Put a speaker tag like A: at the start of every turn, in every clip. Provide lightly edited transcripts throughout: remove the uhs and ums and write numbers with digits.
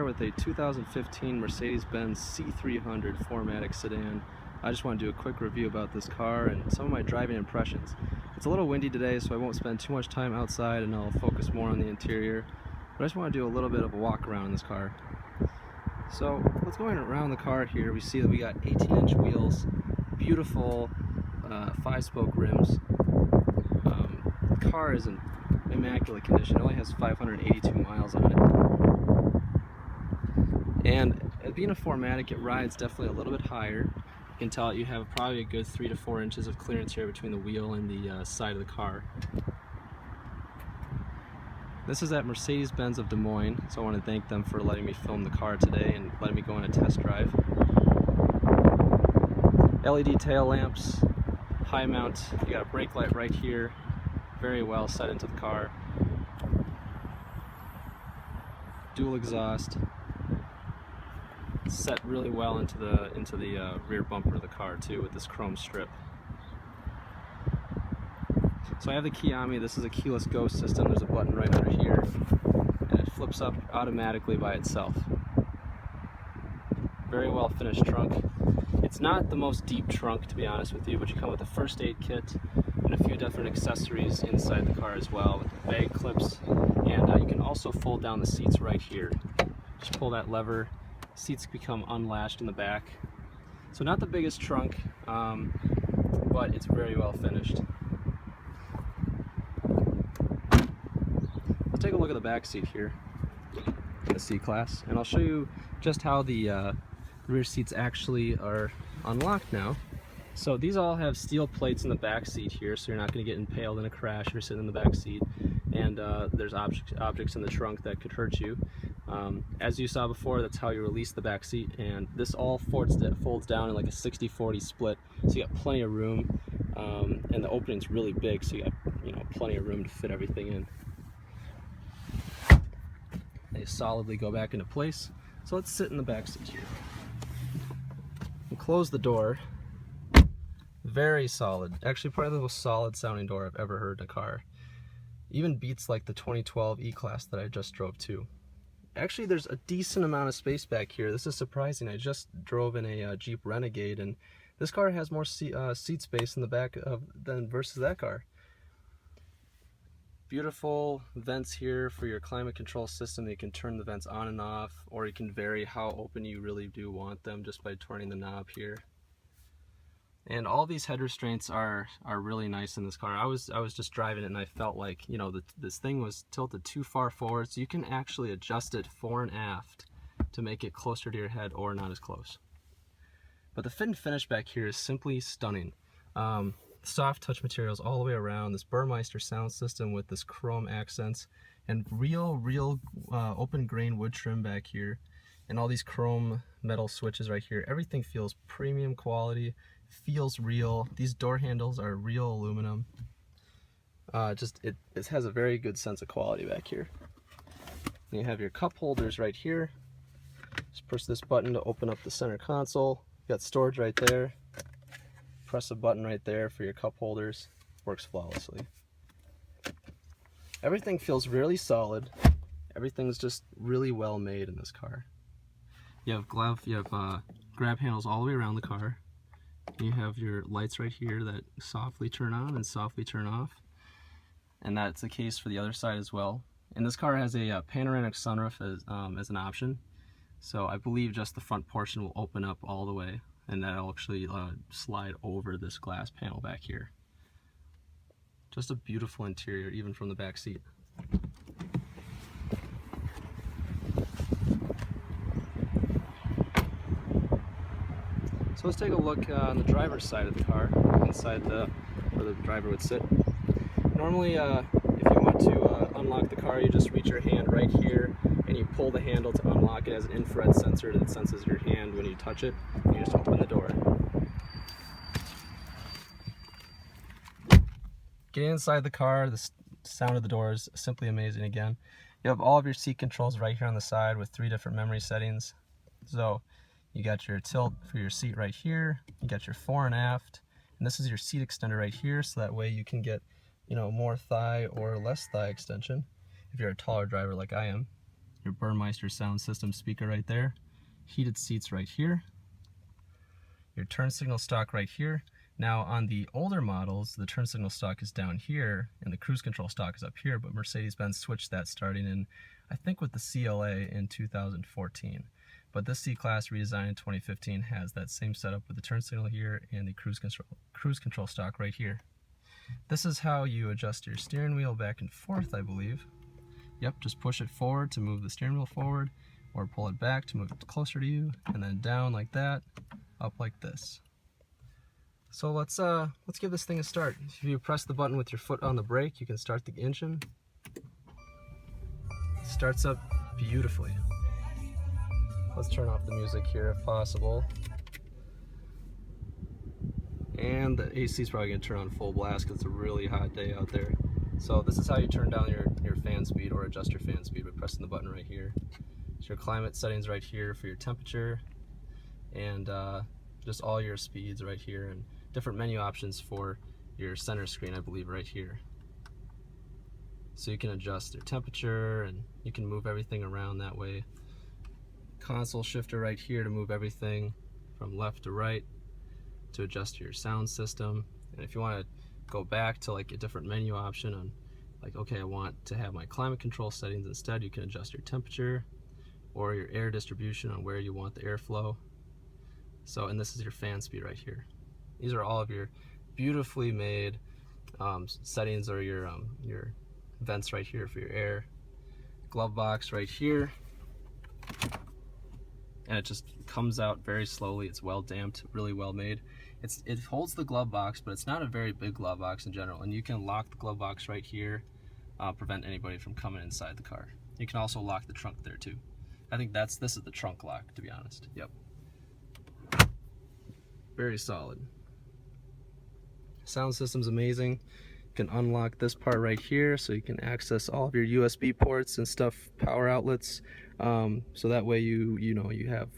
A: with a 2015 Mercedes-Benz C300 4MATIC sedan. I just want to do a quick review about this car and some of my driving impressions. It's a little windy today, so I won't spend too much time outside and I'll focus more on the interior. But I just want to do a little bit of a walk around in this car. So let's go around the car here. We see that we got 18-inch wheels, beautiful 5-spoke rims. The car is in immaculate condition. It only has 582 miles on it. And being a 4MATIC, it rides definitely a little bit higher. You can tell you have probably a good 3 to 4 inches of clearance here between the wheel and the side of the car. This is at Mercedes-Benz of Des Moines, so I want to thank them for letting me film the car today and letting me go on a test drive. LED tail lamps, high mount, you got a brake light right here, very well set into the car. Dual exhaust, set really well into the rear bumper of the car too with this chrome strip. So I have the key on me. This is a keyless go system. There's a button right under here, and it flips up automatically by itself. Very well finished trunk. It's not the most deep trunk, to be honest with you, but you come with a first aid kit and a few different accessories inside the car as well, with the bag clips, and you can also fold down the seats right here. Just pull that lever, seats become unlatched in the back. So not the biggest trunk, but it's very well finished. Let's take a look at the back seat here, the C-Class, and I'll show you just how the rear seats actually are unlocked now. So these all have steel plates in the back seat here, so you're not going to get impaled in a crash if you're sitting in the back seat. And there's objects in the trunk that could hurt you. As you saw before, that's how you release the back seat, and this all folds down in like a 60-40 split, so you got plenty of room, and the opening's really big, so you got plenty of room to fit everything in. They solidly go back into place. So let's sit in the back seat here and close the door. Very solid. Actually, probably the most solid sounding door I've ever heard in a car. Even beats like the 2012 E-Class that I just drove to. Actually, there's a decent amount of space back here. This is surprising. I just drove in a Jeep Renegade, and this car has more seat space in the back than versus that car. Beautiful vents here for your climate control system. You can turn the vents on and off, or you can vary how open you really do want them just by turning the knob here. And all these head restraints are really nice in this car. I was just driving it and I felt like, this thing was tilted too far forward, so you can actually adjust it fore and aft to make it closer to your head or not as close. But the fit and finish back here is simply stunning. Soft touch materials all the way around, this Burmeister sound system with this chrome accents, and real open grain wood trim back here, and all these chrome metal switches right here. Everything feels premium quality, feels real. These door handles are real aluminum. It has a very good sense of quality back here. And you have your cup holders right here. Just push this button to open up the center console. You got storage right there. Press a button right there for your cup holders. Works flawlessly. Everything feels really solid. Everything's just really well made in this car. You have grab handles all the way around the car. You have your lights right here that softly turn on and softly turn off. And that's the case for the other side as well. And this car has a panoramic sunroof as an option. So I believe just the front portion will open up all the way, and that'll actually slide over this glass panel back here. Just a beautiful interior, even from the back seat. So let's take a look on the driver's side of the car, inside where the driver would sit. Normally, if you want to unlock the car, you just reach your hand right here and you pull the handle to unlock it. It has an infrared sensor that senses your hand when you touch it. You just open the door. Getting inside the car, the sound of the door is simply amazing again. You have all of your seat controls right here on the side with 3 different memory settings. So you got your tilt for your seat right here, you got your fore and aft, and this is your seat extender right here, so that way you can get more thigh or less thigh extension if you're a taller driver like I am. your Burmeister sound system speaker right there, heated seats right here, your turn signal stalk right here. Now on the older models, the turn signal stalk is down here and the cruise control stalk is up here, but Mercedes-Benz switched that starting in, I think with the CLA in 2014. But this C-Class redesign in 2015 has that same setup with the turn signal here and the cruise control stalk right here. This is how you adjust your steering wheel back and forth, I believe. Yep, just push it forward to move the steering wheel forward, or pull it back to move it closer to you, and then down like that, up like this. So let's give this thing a start. If you press the button with your foot on the brake, you can start the engine. It starts up beautifully. Let's turn off the music here if possible. And the AC is probably going to turn on full blast because it's a really hot day out there. So this is how you turn down your fan speed or adjust your fan speed by pressing the button right here. So your climate settings right here for your temperature, and just all your speeds right here, and different menu options for your center screen, I believe, right here. So you can adjust your temperature and you can move everything around that way. Console shifter right here to move everything from left to right, to adjust your sound system. And if you want to go back to like a different menu option on, like, okay, I want to have my climate control settings instead, you can adjust your temperature or your air distribution on where you want the airflow. So, and this is your fan speed right here. These are all of your beautifully made settings, or your vents right here for your air. Glove box right here. And it just comes out very slowly. It's well damped, really well made. It holds the glove box, but it's not a very big glove box in general. And you can lock the glove box right here, prevent anybody from coming inside the car. You can also lock the trunk there too. I think this is the trunk lock, to be honest. Yep. Very solid. Sound system's amazing. You can unlock this part right here so you can access all of your USB ports and stuff, power outlets. So that way you have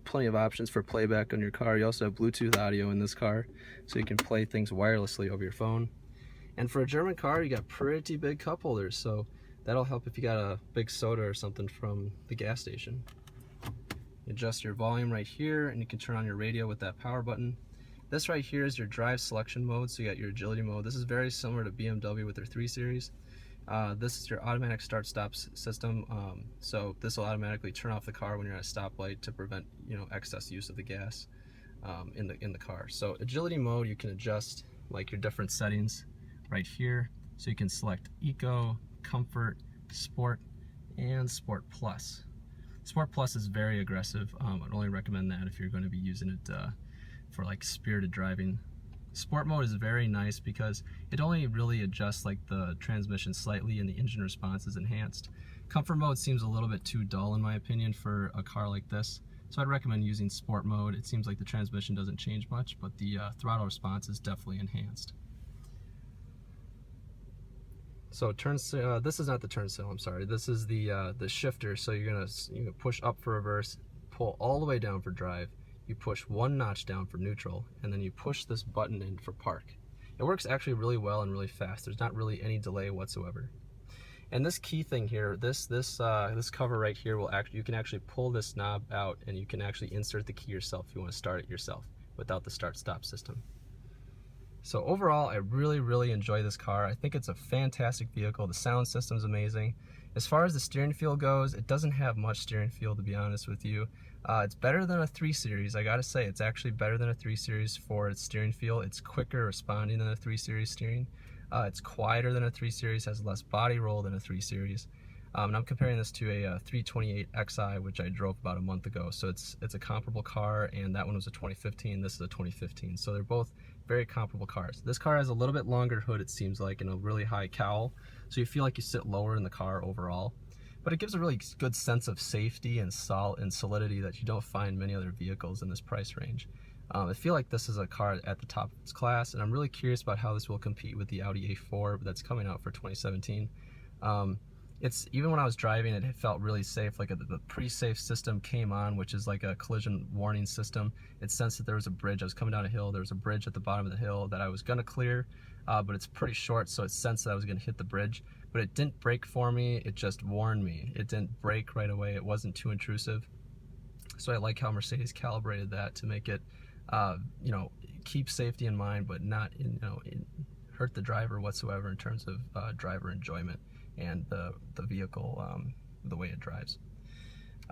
A: plenty of options for playback on your car. You also have Bluetooth audio in this car, so you can play things wirelessly over your phone. And for a German car, you got pretty big cup holders, so that'll help if you got a big soda or something from the gas station. You adjust your volume right here, and you can turn on your radio with that power button. This right here is your drive selection mode, so you got your agility mode. This is very similar to BMW with their 3 Series. This is your automatic start-stop system, so this will automatically turn off the car when you're at a stoplight to prevent excess use of the gas in the car. So agility mode, you can adjust like your different settings right here. So you can select Eco, Comfort, Sport, and Sport Plus. Sport Plus is very aggressive. I'd only recommend that if you're going to be using it for like spirited driving. Sport mode is very nice because it only really adjusts like the transmission slightly and the engine response is enhanced. Comfort mode seems a little bit too dull in my opinion for a car like this, so I'd recommend using sport mode. It seems like the transmission doesn't change much, but the throttle response is definitely enhanced. So this is not the turn signal, I'm sorry. This is the shifter. So you're gonna push up for reverse, pull all the way down for drive. You push 1 notch down for neutral, and then you push this button in for park. It works actually really well and really fast. There's not really any delay whatsoever. And this key thing here, this cover right here you can actually pull this knob out, and you can actually insert the key yourself if you want to start it yourself without the start-stop system. So overall, I really enjoy this car. I think it's a fantastic vehicle. The sound system's amazing. As far as the steering feel goes, it doesn't have much steering feel, to be honest with you. It's better than a 3 Series. I gotta say, it's actually better than a 3 Series for its steering feel. It's quicker responding than a 3 Series steering. It's quieter than a 3 Series, has less body roll than a 3 Series. And I'm comparing this to a 328xi, which I drove about a month ago. So it's a comparable car, and that one was a 2015, this is a 2015. So they're both very comparable cars. This car has a little bit longer hood, it seems like, and a really high cowl. So you feel like you sit lower in the car overall. But it gives a really good sense of safety and solidity that you don't find many other vehicles in this price range. I feel like this is a car at the top of its class, and I'm really curious about how this will compete with the Audi A4 that's coming out for 2017. it's, even when I was driving, it felt really safe. Like the pre-safe system came on, which is like a collision warning system. It sensed that there was a bridge. I was coming down a hill. There was a bridge at the bottom of the hill that I was gonna clear, but it's pretty short, so it sensed that I was gonna hit the bridge. But it didn't brake for me. It just warned me. It didn't brake right away. It wasn't too intrusive. So I like how Mercedes calibrated that to make it, you know, keep safety in mind, but not, hurt the driver whatsoever in terms of driver enjoyment and the vehicle, the way it drives.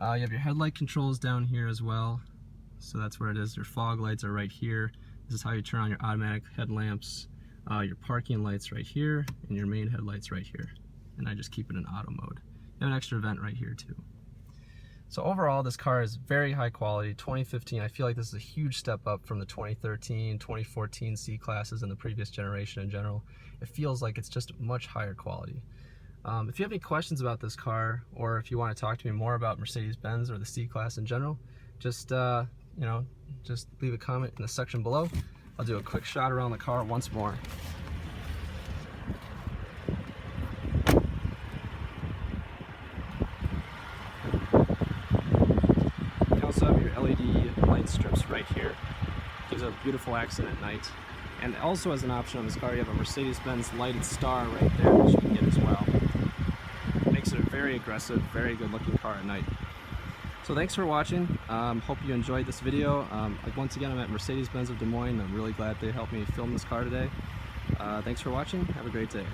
A: You have your headlight controls down here as well. So that's where it is. Your fog lights are right here. This is how you turn on your automatic headlamps. Your parking lights right here, and your main headlights right here. And I just keep it in auto mode. You have an extra vent right here too. So overall, this car is very high quality. 2015, I feel like this is a huge step up from the 2013, 2014 C-classes and the previous generation in general. It feels like it's just much higher quality. If you have any questions about this car, or if you want to talk to me more about Mercedes-Benz or the C-Class in general, just just leave a comment in the section below. I'll do a quick shot around the car once more. You also have your LED light strips right here. Gives a beautiful accent at night. And also as an option on this car, you have a Mercedes-Benz lighted star right there that you can get as well. Makes it a very aggressive, very good looking car at night. So thanks for watching. Hope you enjoyed this video. Once again, I'm at Mercedes-Benz of Des Moines. I'm really glad they helped me film this car today. Thanks for watching. Have a great day.